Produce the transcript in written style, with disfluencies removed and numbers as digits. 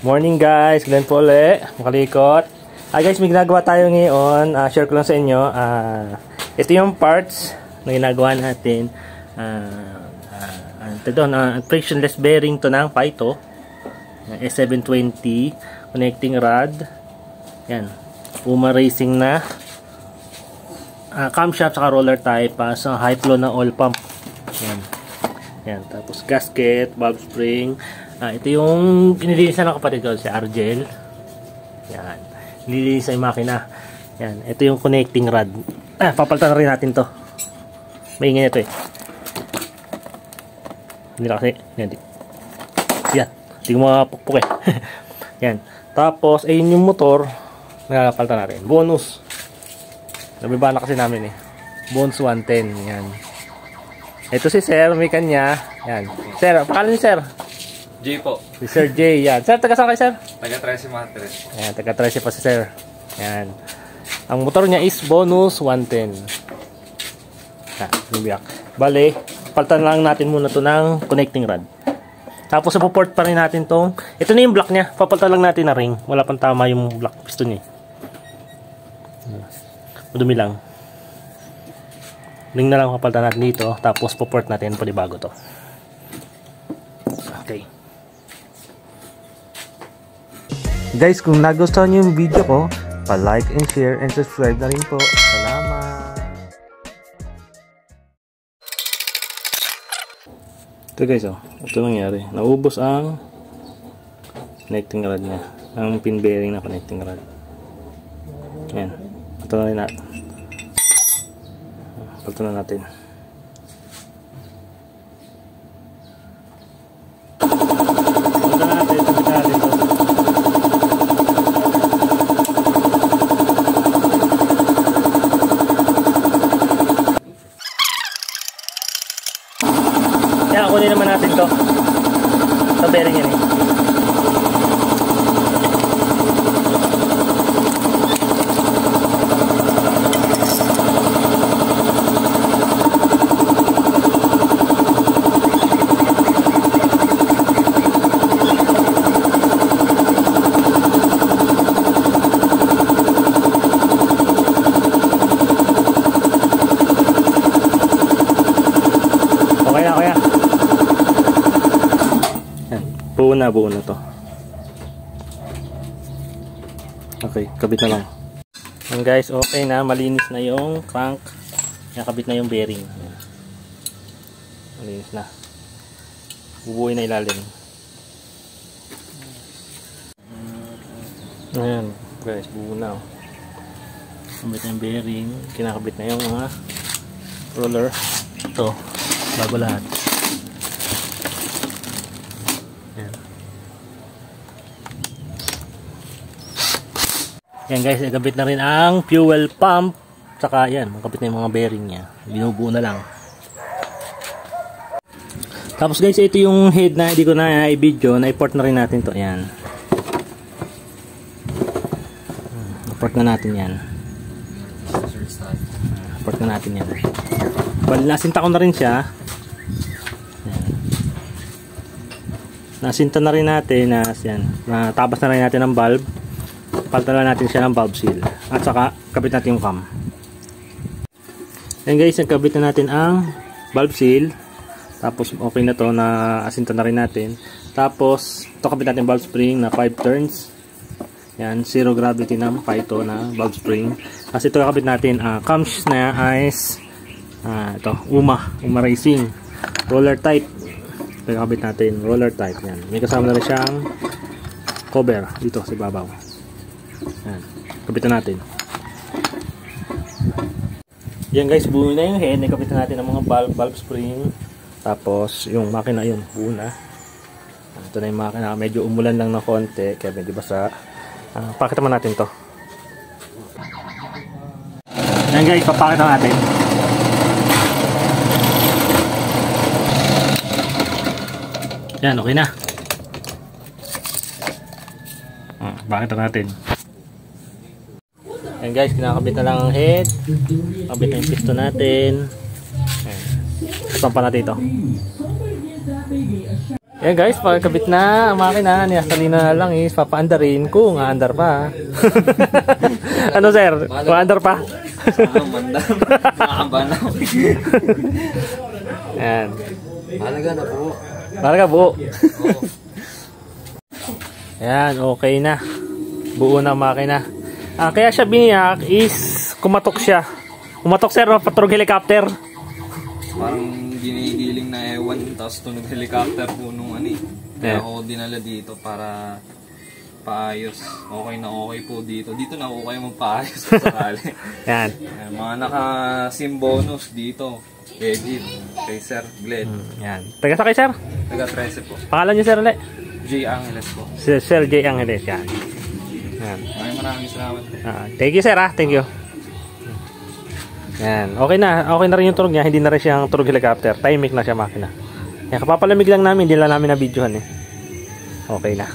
Morning guys, Glenn po ulit, makalikot. Guys, may ginagawa tayo ngayon. Share ko lang sa inyo. Ito yung parts na ginagawa natin. Frictionless bearing to ng Pyto. S720 connecting rod. Yan. Puma Racing na. Camshaft saka roller type. Sa high flow na oil pump. Yan. Yan. Tapos gasket, valve spring. Ito yung nililisan ng kapatid ko, si Argel. Yan. Nililisan yung makina. Yan. Ito yung connecting rod. Papalitan na rin natin to. Maingay ito eh. Hindi na kasi. Yan. Yan. Hindi ko makapukpuk eh. Yan. Tapos, ayun yung motor. Napalitan na rin. Bonus. Nabibana kasi namin eh. Bonus 110. Yan. Ito si Sir. May kanya. Yan. Sir, pakalan ni Sir. J po. Si Sir J, yan. Sir, taga saan kayo, Sir? Taga 13 Matres. Ayan, taga 13 pa si Sir. Yan. Ang motor niya is bonus 110. Lumiyak. Bale, palitan lang natin muna to ng connecting rod. Tapos, support pa rin natin tong, ito na yung block niya. Papalitan lang natin na ring. Wala pang tama yung block piston niya. Madumi lang. Ring na lang papalitan natin dito. Tapos, support natin palibago to. Okay. Guys, kung nagustuhan niyo yung video ko, pa-like and share and subscribe na rin po. Salamat! Ito guys, ito nangyari. Naubos ang connecting rod niya. Ang pin bearing na connecting rod. Ayan. Ito na rin natin. Ito na natin. Kaya kunin naman natin to sa bearing yan eh. Buo na to. Okay, kabit na lang. And guys, okay na, malinis na yung crank. Nakabit na yung bearing. Malinis na. Bubuoy na ilalim. Ayan, guys, buo na. Kabit na yung bearing, kinakabit na yung mga roller. Ito, bago lahat. Yan guys, nagkabit na rin ang fuel pump. Saka yan, magkabit na yung mga bearing niya. Binubuo na lang. Tapos guys, ito yung head na hindi ko na i-video. Na-import na rin natin to. Yan. Import na natin yan. Import na natin yan. Bali, nasinta ko na rin siya. Yan. Nasinta na rin natin. Yan. Natabas na rin natin ang valve. Palitan lang natin siya ng valve seal. At saka, kabit natin yung cam. And guys, nagkabit na natin ang valve seal. Tapos, okay na to na asinta na rin natin. Tapos, ito kabit natin valve spring na 5 turns. Yan, zero gravity na Pyto na valve spring. Kasi ito kabit natin, cams na is ito, Uma Racing. Roller type. Ito kabit natin, roller type. Yan. May kasama na rin siyang cover dito sa babaw. Yan, kapitan natin. Yan guys, buo na yung head. Kapitan natin ang mga valve spring. Tapos yung makina yun, buo na. Ito na yung makina. Medyo umulan lang ng konti, kaya medyo basa. Pakita naman natin to. Yan guys, papakita natin. Yan, okay na. Pakita natin. Ayan guys, kinakabit na lang ang head. Kabit na yung piston natin. Ayan. Stampa natin ito. Yan guys, pagkabit na ang makina, niyasalina na lang is papaandarin kung aandar pa. Ano sir? Paandar pa? Mandar. Nakakaba na ako. Yan. Halaga na po. Halaga buo. Oo. Yan, okay na. Buo na ang makina. Kaya siya biniyak is kumatok siya. Kumatok sir, patrog helicopter. Parang ginigiling na ewan, tapos tunog helicopter po nung ano eh. Kaya Yeah. ako dinala dito para paayos. Okay na okay po dito. Dito na ako kayo magpaayos sa sakali. Yan. Ayan, mga naka-sim bonus dito. Edit, kay Sir Glenn. Yan. Taga sa kay sir? Taga 13 po. Pangalan niyo sir ulit? J. Angeles po. Sir J. Angeles. Yan. Yan. Maraming salamat po. Thank you sir Thank you. Yan. Okay na rin yung turog niya. Hindi na rin siyang turog helicopter. Timing na siya makina. Yan. Kapapalamig lang namin. Hindi lang namin na videohan eh. Okay na.